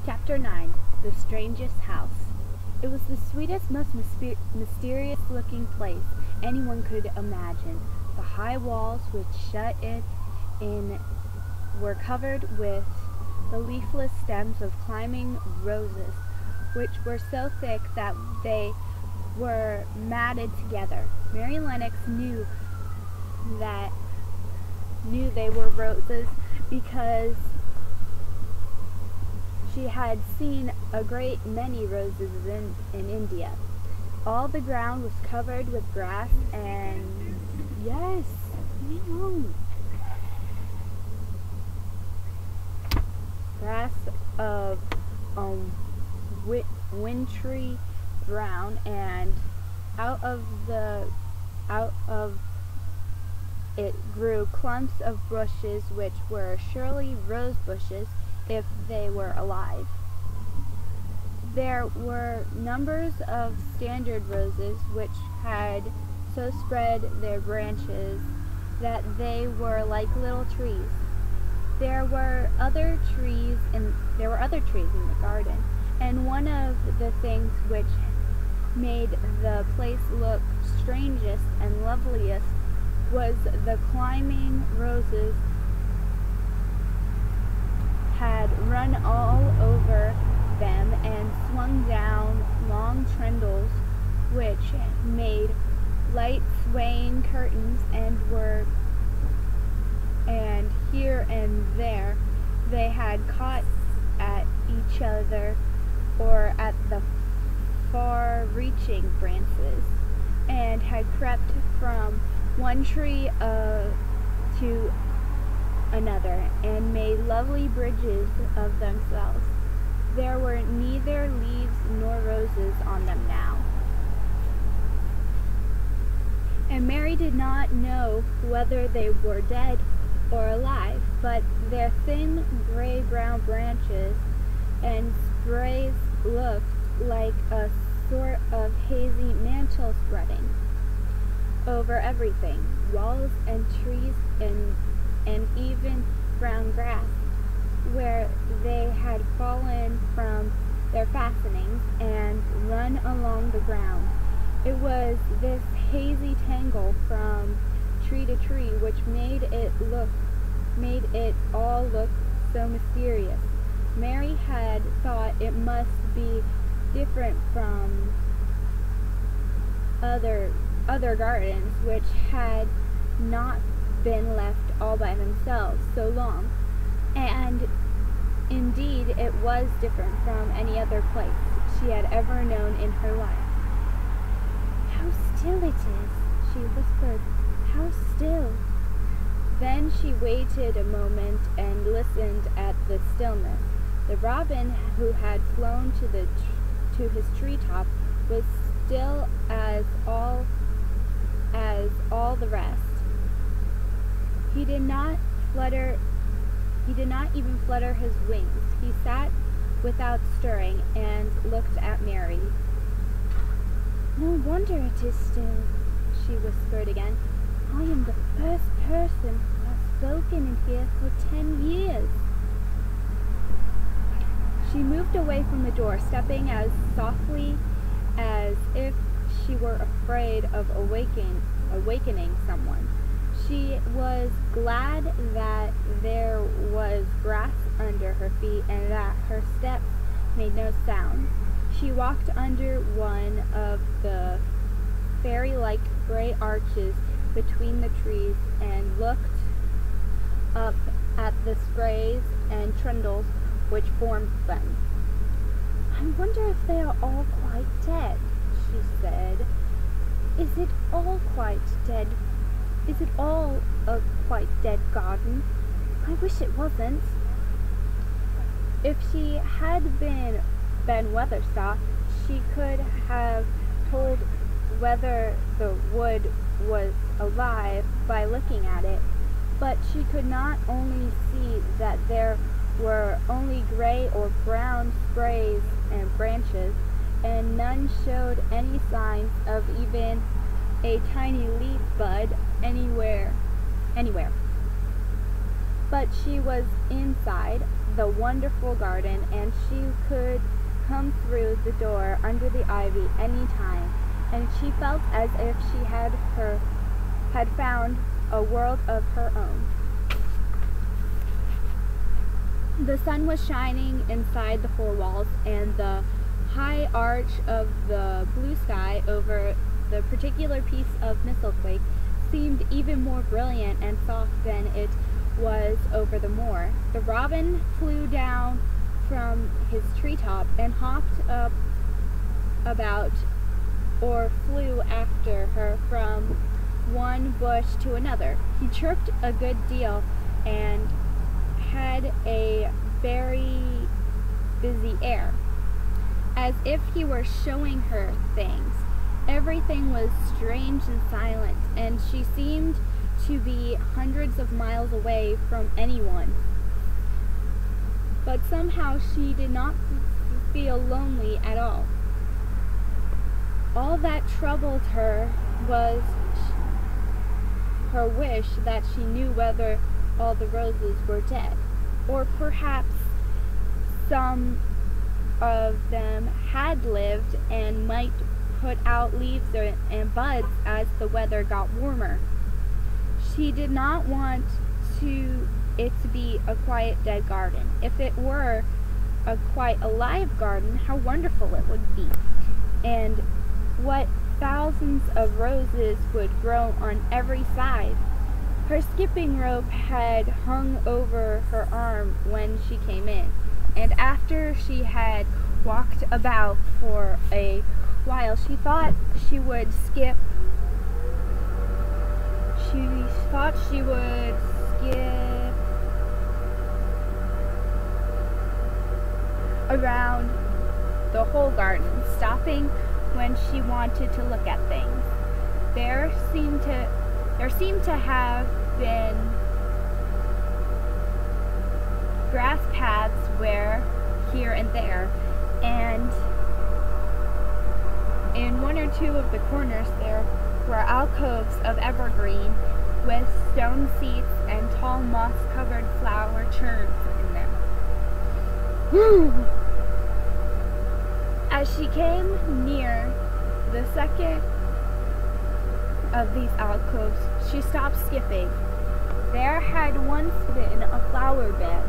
Chapter 9. The Strangest House. It was the sweetest, most mysterious-looking place anyone could imagine. The high walls which shut it in were covered with the leafless stems of climbing roses, which were so thick that they were matted together. Mary Lennox knew they were roses because she had seen a great many roses in India. All the ground was covered with grass and grass of wintry brown, and out of it grew clumps of bushes which were surely rose bushes if they were alive. There were numbers of standard roses which had so spread their branches that they were like little trees. There were other trees in the garden, and one of the things which made the place look strangest and loveliest was the climbing roses had run all over them and swung down long trundles which made light swaying curtains, and here and there they had caught at each other or at the far-reaching branches, and had crept from one tree to another, and made lovely bridges of themselves. There were neither leaves nor roses on them now. And Mary did not know whether they were dead or alive, but their thin gray-brown branches and sprays looked like a sort of hazy mantle spreading over everything, walls and trees and even brown grass, where they had fallen from their fastenings and run along the ground. It was this hazy tangle from tree to tree which made it all look so mysterious. Mary had thought it must be different from other gardens which had not been left all by themselves so long, and indeed it was different from any other place she had ever known in her life. "How still it is," she whispered. "How still." Then she waited a moment and listened at the stillness. The robin, who had flown to his treetop, was still as all the rest. He did not even flutter his wings. He sat without stirring and looked at Mary. "No wonder it is still," she whispered again. "I am the first person who has spoken in here for 10 years. She moved away from the door, stepping as softly as if she were afraid of awakening someone. She was glad that there was grass under her feet and that her steps made no sound. She walked under one of the fairy-like gray arches between the trees and looked up at the sprays and trundles which formed them. "I wonder if they are all quite dead," she said. "Is it all quite dead? Is it all a quite dead garden? I wish it wasn't." If she had been Ben Weatherstaff, she could have told whether the wood was alive by looking at it, but she could not only see that there were only gray or brown sprays and branches, and none showed any signs of even a tiny leaf bud anywhere. But she was inside the wonderful garden, and she come through the door under the ivy any time, and she felt as if she had found a world of her own. The sun was shining inside the four walls, and the high arch of the blue sky over the particular piece of Misselthwaite seemed even more brilliant and soft than it was over the moor. The robin flew down from his treetop and hopped up about or flew after her from one bush to another. He chirped a good deal and had a very busy air, as if he were showing her things. Everything was strange and silent, and she seemed to be hundreds of miles away from anyone. But somehow she did not feel lonely at all. All that troubled her was her wish that she knew whether all the roses were dead, or perhaps some of them had lived and might put out leaves and buds as the weather got warmer. She did not want it to be a quiet dead garden. If it were a quite alive garden, how wonderful it would be, and what thousands of roses would grow on every side. Her skipping rope had hung over her arm when she came in, and after she had walked about for a while, she thought she would skip around the whole garden, stopping when she wanted to look at things. There seemed to have been grass paths here and there, and in one or two of the corners there were alcoves of evergreen with stone seats and tall moss-covered flower churns in them. As she came near the second of these alcoves, she stopped skipping. There had once been a flower bed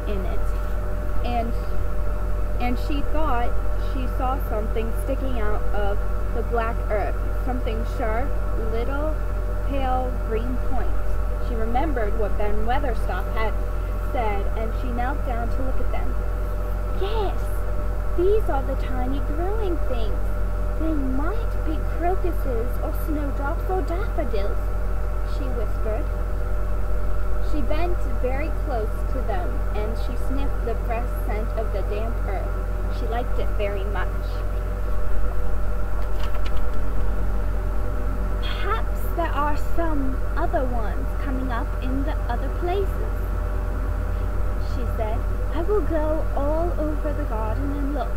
in it, and she thought she saw something sticking out of the black earth, something sharp, little, pale green points. She remembered what Ben Weatherstaff had said, and she knelt down to look at them. Yes, these are the tiny growing things. They might be crocuses or snowdrops or daffodils, she whispered. She bent very close to them, and she sniffed the fresh scent of the damp earth. She liked it very much. Perhaps there are some other ones coming up in the other places, she said. I will go all over the garden and look.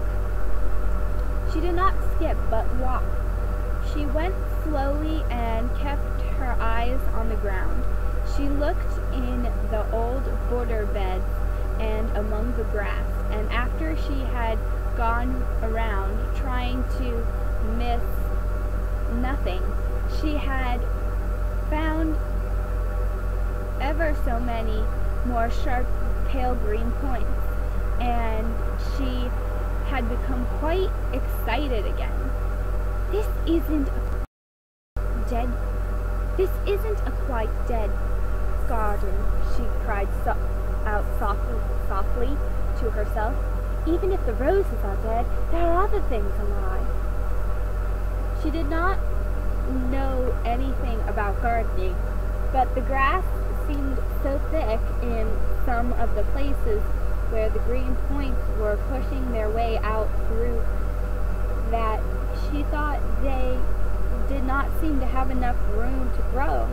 She did not skip, but walked. She went slowly and kept her eyes on the ground. She looked in the old border beds and among the grass, and after she had gone around trying to miss nothing, she had found ever so many more sharp, pale green points, and she had become quite excited again. This isn't a quite dead garden, she cried out softly to herself. Even if the roses are dead, there are other things alive. She did not know anything about gardening, but the grass seemed so thick in some of the places where the green points were pushing their way out through that she thought they did not seem to have enough room to grow.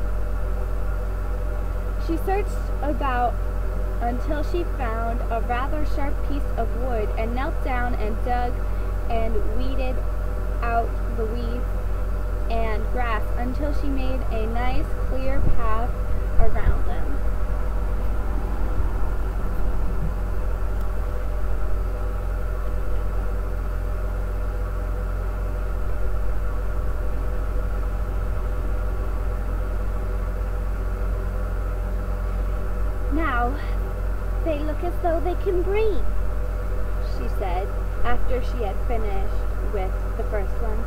She searched about until she found a rather sharp piece of wood and knelt down and dug and weeded out the weeds and grass until she made a nice clear path around them. though they can breathe," she said after she had finished with the first one.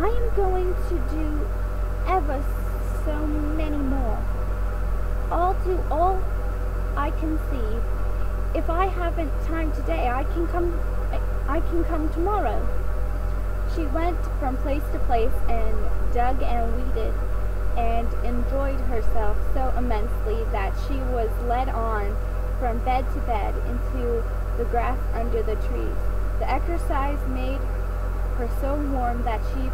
"I am going to do ever so many more. I'll do all I can see. If I haven't time today, I can come tomorrow." She went from place to place and dug and weeded and enjoyed herself so immensely that she was led on from bed to bed into the grass under the trees. The exercise made her so warm that she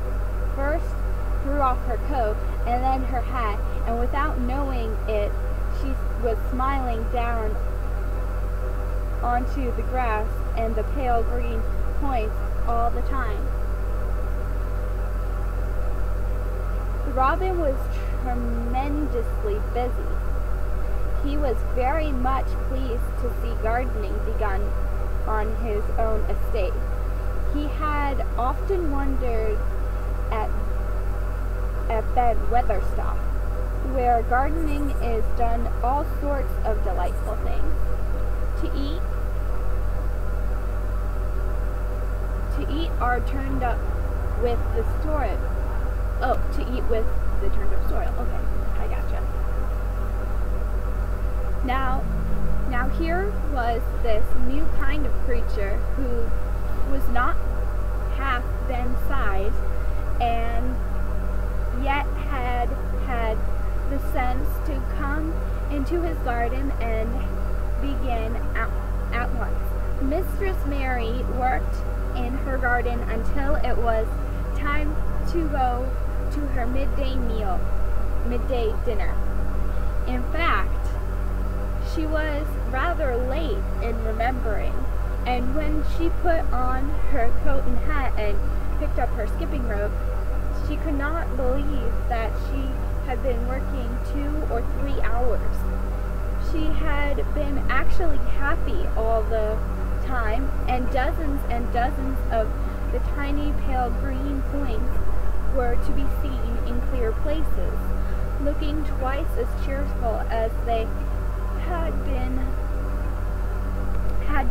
first threw off her coat and then her hat, and without knowing it, she was smiling down onto the grass and the pale green points all the time. The robin was tremendously busy. He was very much pleased to see gardening begun on his own estate. He had often wondered at Ben Weatherstaff, where gardening is done all sorts of delightful things. To eat are turned up with the soil. Oh, to eat with the turned up soil. Okay, I gotcha. Now here was this new kind of creature who was not half Ben's size and yet had the sense to come into his garden and begin at once. Mistress Mary worked in her garden until it was time to go to her midday dinner. In fact, she was rather late in remembering, and when she put on her coat and hat and picked up her skipping rope, she could not believe that she had been working 2 or 3 hours. She had been actually happy all the time, and dozens of the tiny pale green points were to be seen in clear places, looking twice as cheerful as they had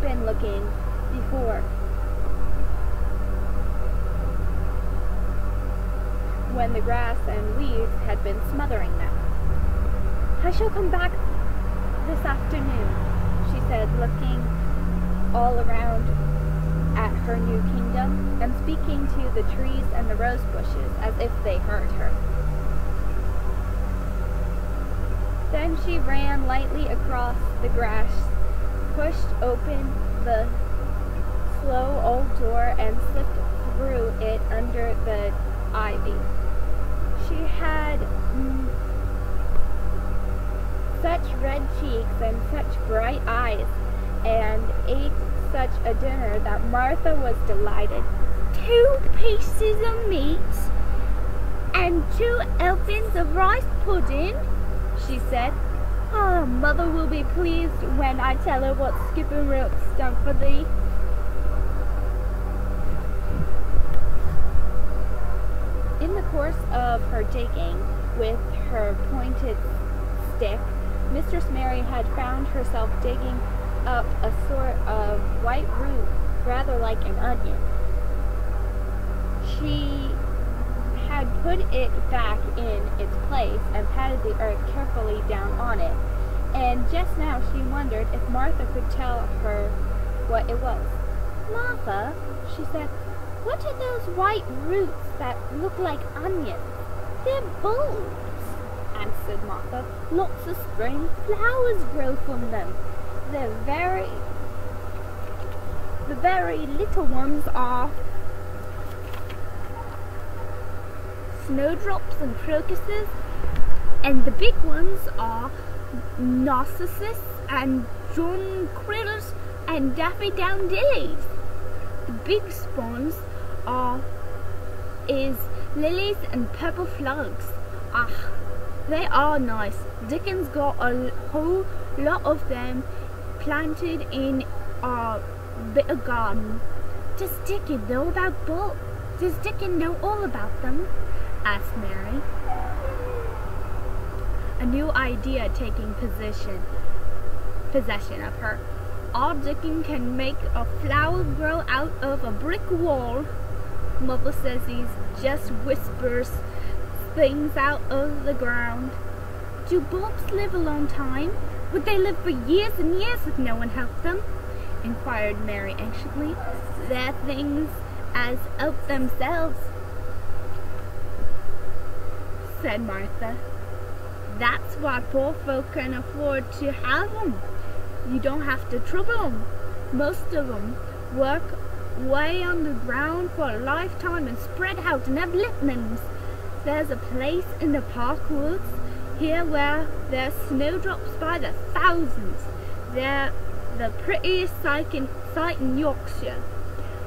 been looking before, when the grass and weeds had been smothering them. "I shall come back this afternoon," she said, looking all around at her new kingdom and speaking to the trees and the rose bushes as if they heard her. Then she ran lightly across the grass, pushed open the slow old door, and slipped through it under the ivy. She had such red cheeks and such bright eyes, and ate such a dinner that Martha was delighted. "2 pieces of meat and 2 helpings of rice pudding," she said. "Oh, Mother will be pleased when I tell her what skipping rope's done for thee." In the course of her digging with her pointed stick, Mistress Mary had found herself digging up a sort of white root, rather like an onion. She had put it back in its place and patted the earth carefully down on it, and just now she wondered if Martha could tell her what it was. "Martha," she said, "what are those white roots that look like onions?" "They're bulbs," answered Martha. "Lots of spring flowers grow from them. The very little ones are snowdrops and crocuses, and the big ones are narcissus and jonquils and daffodils. The big spawns is lilies and purple slugs. Ah, they are nice. Dickens got a whole lot of them planted in our bit of garden." Does Dickon know all about them?" asked Mary, a new idea taking possession of her. Our digging can make a flower grow out of a brick wall. Mother says he's just whispers things out of the ground. Do bulbs live a long time? Would they live for years and years if no one helped them? Inquired Mary anxiously. They're things as help themselves, said Martha. That's why poor folk can afford to have them. You don't have to trouble them. Most of them work way underground for a lifetime and spread out and have listenings. There's a place in the park woods here where there's snowdrops by the thousands. They're the prettiest sight in Yorkshire.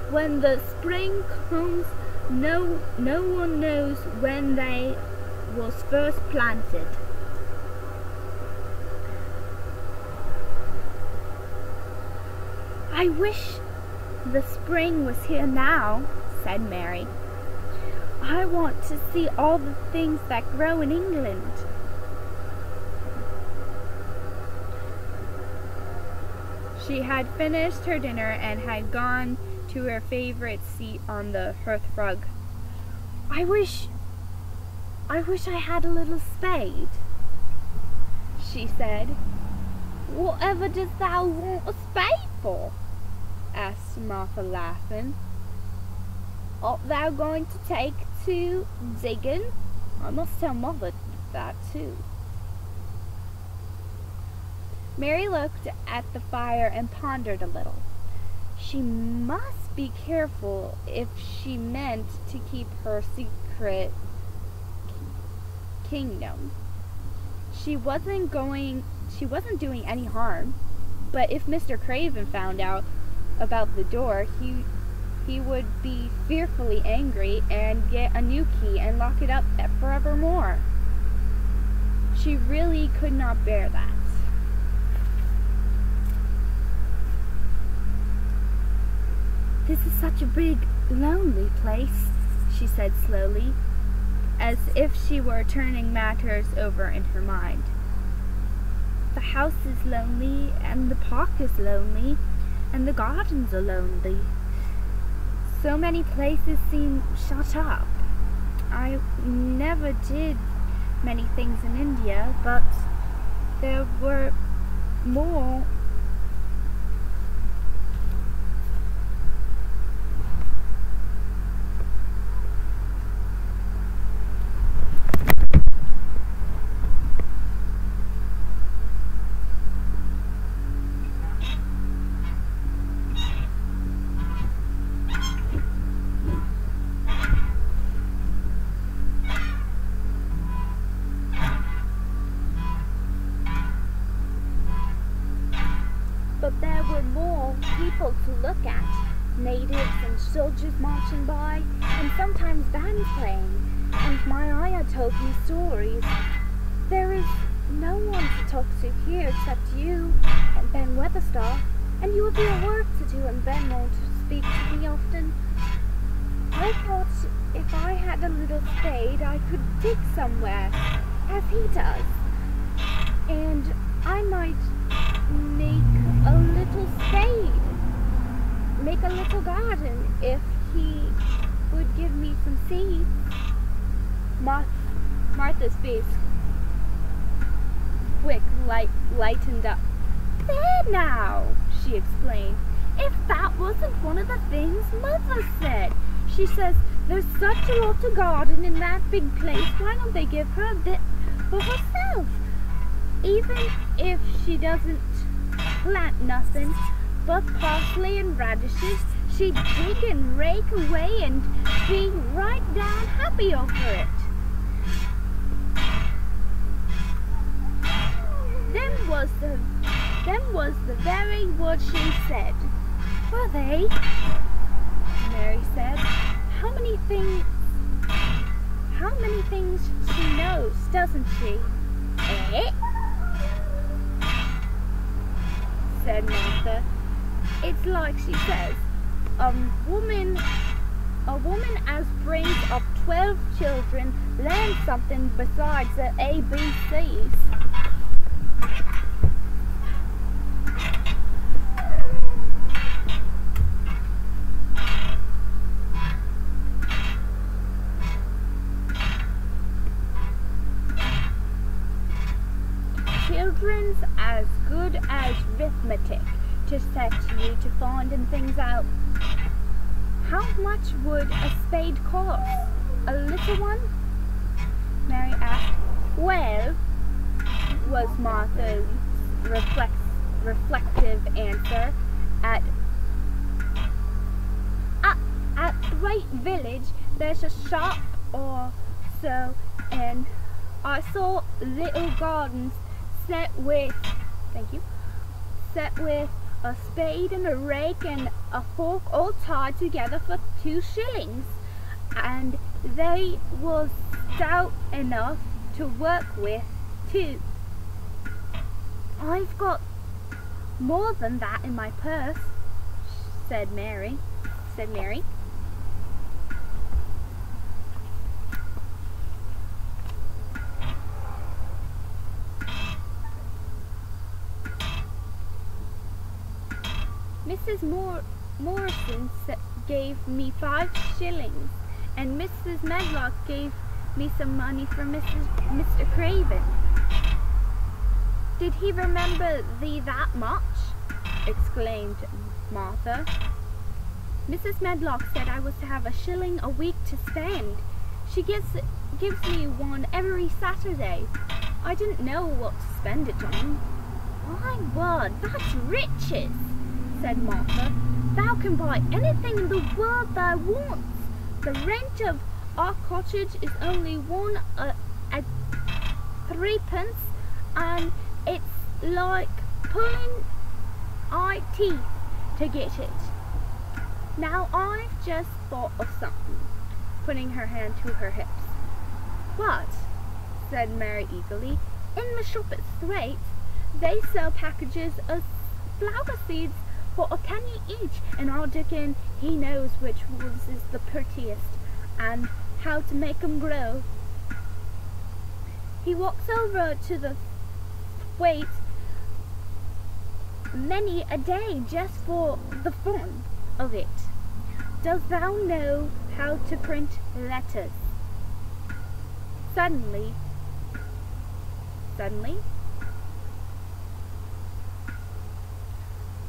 When the spring comes, no one knows when they was first planted. I wish the spring was here now, said Mary. I want to see all the things that grow in England. She had finished her dinner and had gone to her favorite seat on the hearthrug. I wish I had a little spade, she said. Whatever dost thou want a spade for? Asked Martha, laughing. Art thou going to take to digging? I must tell Mother that too. Mary looked at the fire and pondered a little. She must be careful if she meant to keep her secret kingdom. She wasn't doing any harm, but if Mr. Craven found out about the door, he would be fearfully angry and get a new key and lock it up forevermore. She really could not bear that. This is such a big, lonely place, she said slowly, as if she were turning matters over in her mind. The house is lonely, and the park is lonely, and the gardens are lonely. So many places seem shut up. I never did many things in India, but there were more. But there were more people to look at, natives and soldiers marching by, and sometimes bands playing, and my ayah told me stories. There is no one to talk to here except you and Ben Weatherstaff, and you have your work to do and Ben won't speak to me often. I thought if I had a little spade I could dig somewhere, as he does, and I might make a little spade, make a little garden if he would give me some seeds. Martha's face lightened up. There now, she explained. If that wasn't one of the things Mother said. She says there's such a lot of garden in that big place, why don't they give her a bit for herself? Even if she doesn't plant nothing but parsley and radishes, she'd dig and rake away and be right down happy over it. Them was the very words she said. Were they? Mary said. How many things she knows, doesn't she? Eh? Said Martha. It's like she says, a woman as brings up 12 children learns something besides the ABCs. arithmetic to set you to finding things out. How much would a spade cost? A little one? Mary asked. Well, was Martha's reflective answer, at Great Village there's a shop or so, and I saw little gardens set with a spade and a rake and a fork all tied together for 2 shillings, and they was stout enough to work with too. I've got more than that in my purse, said Mary. Mrs. Morrison gave me 5 shillings, and Mrs. Medlock gave me some money for Mr. Craven. Did he remember thee that much? Exclaimed Martha. Mrs. Medlock said I was to have a shilling a week to spend. She gives me one every Saturday. I didn't know what to spend it on. My word, that's riches, said Martha. Thou can buy anything in the world thou wants. The rent of our cottage is only one at 3p, and it's like pulling eye teeth to get it. Now I've just thought of something, putting her hand to her hips. What? Said Mary eagerly. In the shop at Thwaites, they sell packages of flower seeds for a penny each, and our Dickon, he knows which ones is the prettiest, and how to make 'em grow. He walks over to the Thwaites many a day just for the fun of it. Does thou know how to print letters? Suddenly,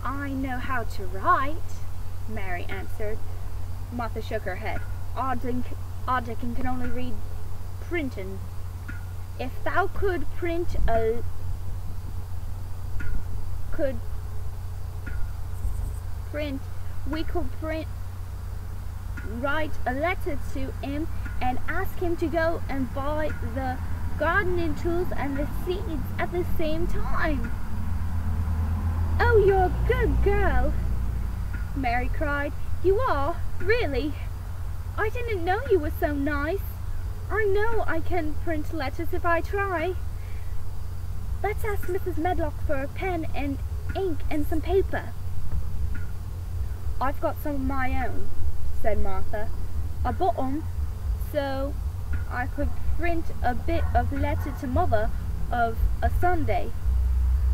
I know how to write, Mary answered. Martha shook her head. Our Dickon can only read printin'. If thou could we could write a letter to him and ask him to go and buy the gardening tools and the seeds at the same time. Oh, you're a good girl, Mary cried. You are, really? I didn't know you were so nice. I know I can print letters if I try. Let's ask Mrs. Medlock for a pen and ink and some paper. I've got some of my own, said Martha. I bought 'em so I could print a bit of letter to Mother of a Sunday.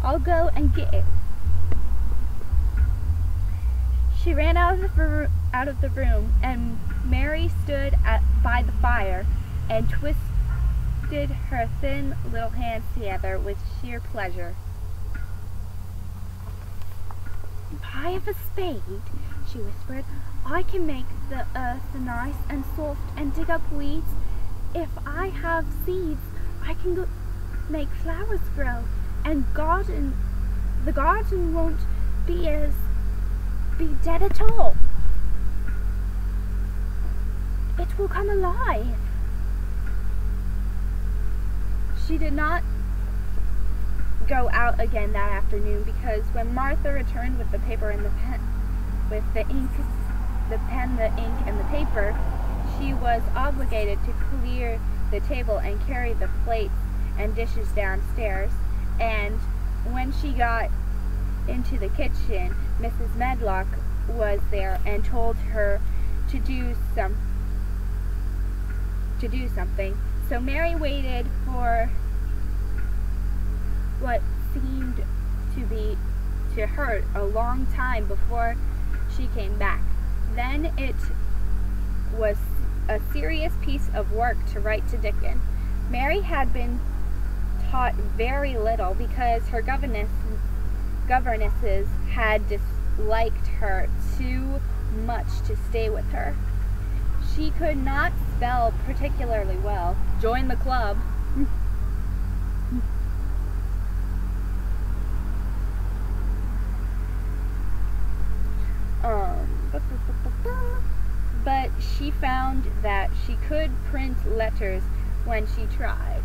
I'll go and get it. She ran out of the room, and Mary stood by the fire and twisted her thin little hands together with sheer pleasure. If I have a spade, she whispered, I can make the earth nice and soft and dig up weeds. If I have seeds, I can make flowers grow, and the garden won't be dead at all. It will come alive. She did not go out again that afternoon, because when Martha returned with the paper and the pen, the ink, and the paper, she was obligated to clear the table and carry the plates and dishes downstairs. And when she got into the kitchen, Mrs. Medlock was there and told her to do something. So Mary waited for what seemed to her a long time before she came back. Then it was a serious piece of work to write to Dickon. Mary had been taught very little, because her governess governesses had disliked her too much to stay with her. She could not spell particularly well. Join the club. But she found that she could print letters when she tried.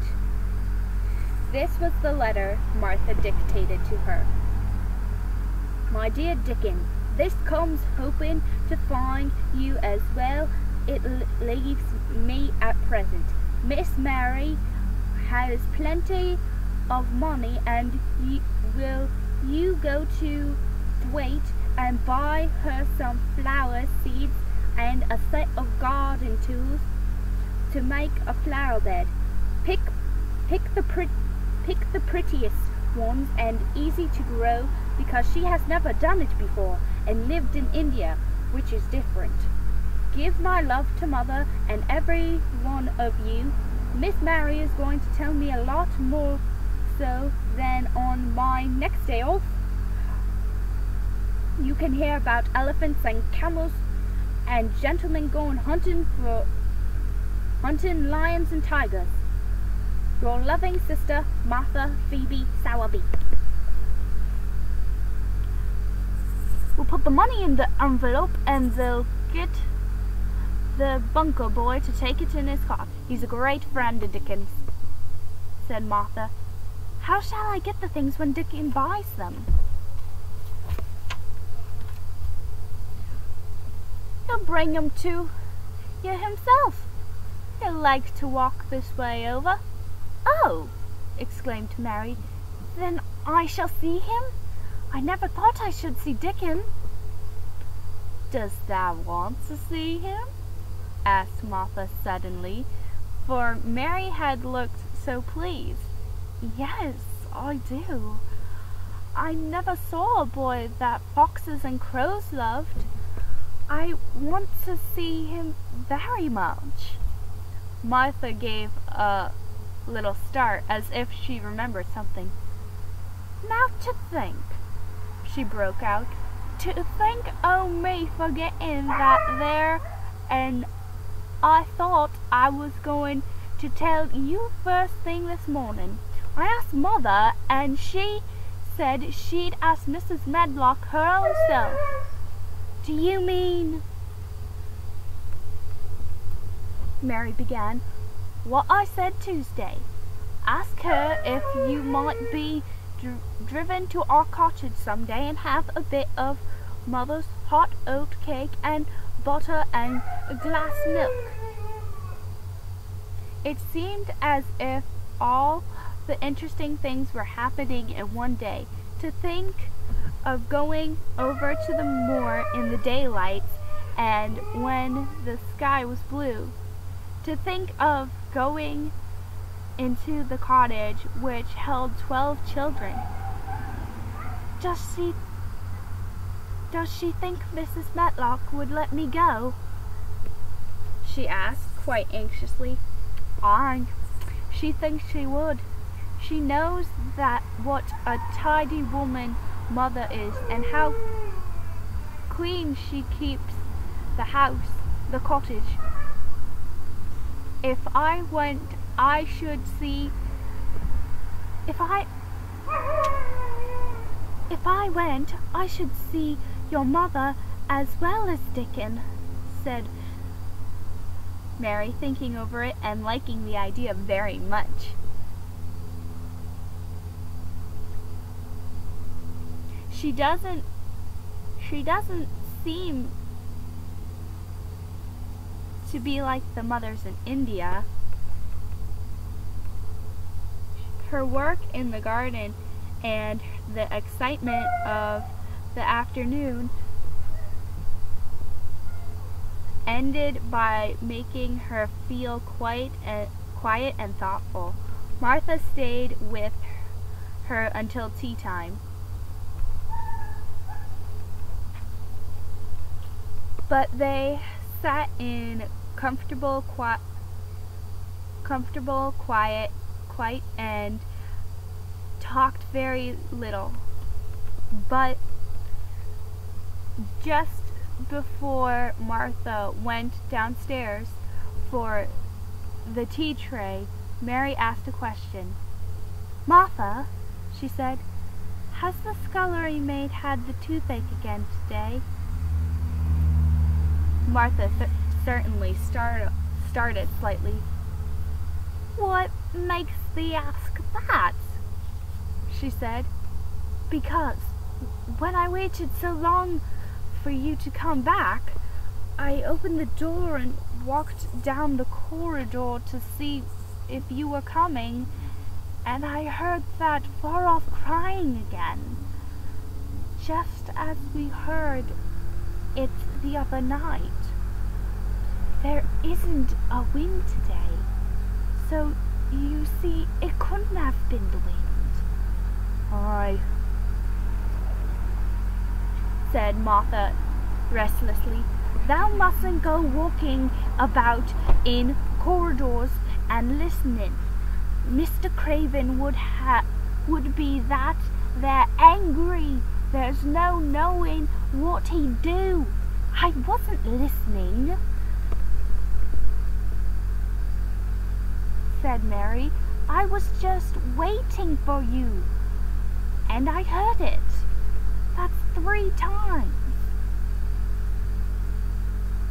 This was the letter Martha dictated to her. My dear Dickon, this comes hoping to find you as well. It leaves me at present. Miss Mary has plenty of money, and will you go to Thwaite and buy her some flower seeds and a set of garden tools to make a flower bed. Pick the prettiest ones and easy to grow, because she has never done it before and lived in India, which is different. Give my love to Mother and every one of you. Miss Mary is going to tell me a lot more so than on my next day off. You can hear about elephants and camels and gentlemen going hunting lions and tigers. Your loving sister, Martha Phoebe Sowerby. We'll put the money in the envelope and they'll get the bunker boy to take it in his car. He's a great friend of Dickens, said Martha. How shall I get the things when Dickon buys them? He'll bring them to you himself. He'll like to walk this way over. Oh, exclaimed Mary. Then I shall see him? I never thought I should see Dickon. Does thou want to see him? Asked Martha suddenly, for Mary had looked so pleased. Yes, I do. I never saw a boy that foxes and crows loved. I want to see him very much. Martha gave a little start, as if she remembered something. Now to think, she broke out, to think o' me forgetting that there, and I thought I was going to tell you first thing this morning. I asked Mother, and she said she'd ask Mrs. Medlock her own self. Do you mean? Mary began. What I said Tuesday. Ask her if you might be driven to our cottage some day and have a bit of Mother's hot oat cake and butter and a glass milk. It seemed as if all the interesting things were happening in one day. To think of going over to the moor in the daylight and when the sky was blue. To think of going into the cottage which held 12 children. Does she think Mrs. Medlock would let me go? She asked quite anxiously. Aye, she thinks she would. She knows that what a tidy woman Mother is, and how clean she keeps the house, the cottage. If I went, I should see. If I went, I should see your mother as well as Dickon, said Mary, thinking over it and liking the idea very much. She doesn't seem to be like the mothers in India. Her work in the garden and the excitement of the afternoon ended by making her feel quite quiet and thoughtful. Martha stayed with her until tea time. But they sat in comfortable, quiet, and talked very little. But just before Martha went downstairs for the tea tray, Mary asked a question. "Martha," she said, "has the scullery maid had the toothache again today?" Martha certainly started slightly. "What makes thee ask that?" she said. "Because when I waited so long for you to come back, I opened the door and walked down the corridor to see if you were coming, and I heard that far-off crying again, just as we heard it the other night. There isn't a wind today, so you see it couldn't have been the wind." "Aye," said Martha restlessly. "Thou mustn't go walking about in corridors and listening. Mr. Craven would be that there angry. There's no knowing what he'd do." "I wasn't listening," said Mary. "I was just waiting for you, and I heard it. That's 3 times.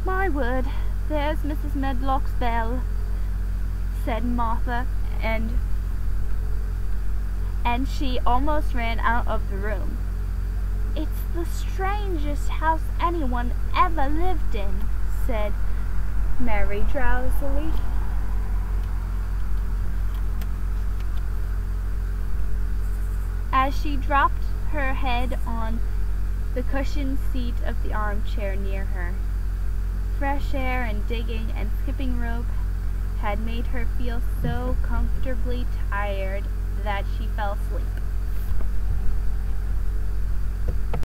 "My word, there's Mrs. Medlock's bell," said Martha, and she almost ran out of the room. "It's the strangest house anyone ever lived in," said Mary drowsily. As she dropped her head on the cushioned seat of the armchair near her, fresh air and digging and skipping rope had made her feel so comfortably tired that she fell asleep.